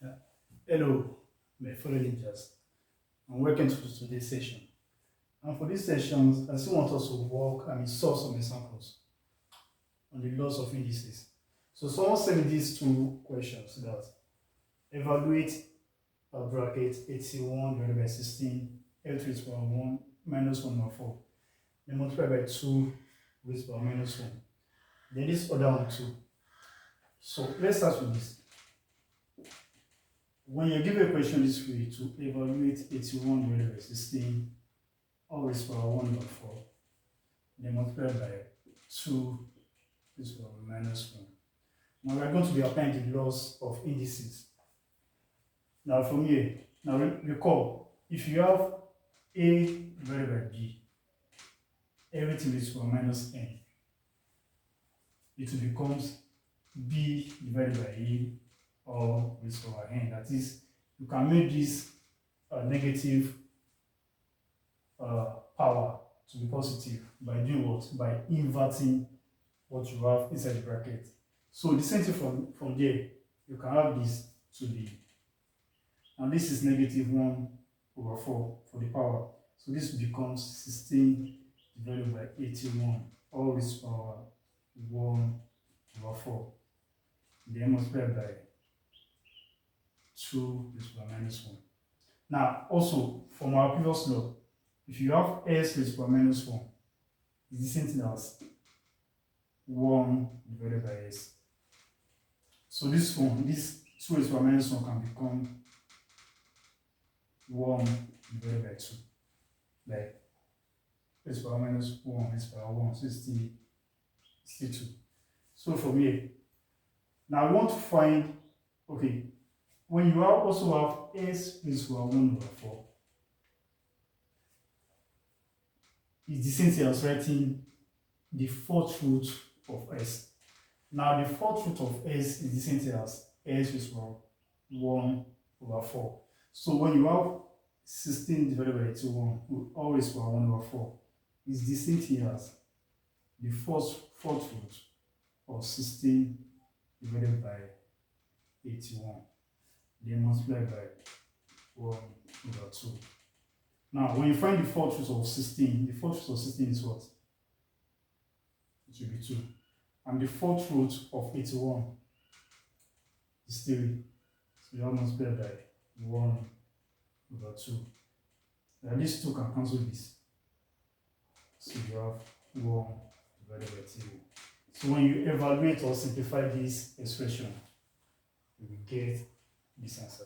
Uh, Hello, my fellow ninjas, and welcome to today's session. And for this session, I still want us to solve some examples on the laws of indices. So someone sent me these two questions that evaluate bracket 81 divided by 16, L to the power 1 minus 1 over 4. Then multiply by 2 raised to the power minus 1. Then this other one too. So let's start with this. When you give a question this way to evaluate 81 divided by 16, all raised to the power 1 over 4, then multiply by 2 raised to the power minus 1. Now we are going to be applying the laws of indices. Now from here, now recall, if you have A divided by B, everything raised to the power minus n, it becomes B divided by A or raised to the power n. That is, you can make this negative power to be positive by doing what? By inverting what you have inside the bracket. So the same thing from there, you can have this to be, and this is negative 1 over 4 for the power. So this becomes 16 divided by 81, all raised to the power 1 over 4. Then multiplied by 2 raised to the power minus 1. Now, also, from our previous law, if you have s raised to the power minus 1, it's the same thing as 1 divided by s. So this 2 raised to the power minus 1 can become 1 divided by 2. Like raised to the power minus 1 raised to the power 1, so it's still 2. So from here, now we want to find, okay, when you also have s raised to the power 1 over 4, it's the same thing as writing the fourth root of s. Now the fourth root of s is the same thing as s raised to the power 1 over 4. So when you have 16 divided by 81, we always power 1 over 4 is the same thing as the fourth root of 16 divided by 81. Then multiplied by 1 over 2. Now, when you find the fourth root of 16, the fourth root of 16 is what? It will be 2. And the fourth root of 81 is 3. So you have multiplied by 1 over 2. Now these 2 can cancel this. So you have 1 divided by 3. So when you evaluate or simplify this expression, you will get this answer.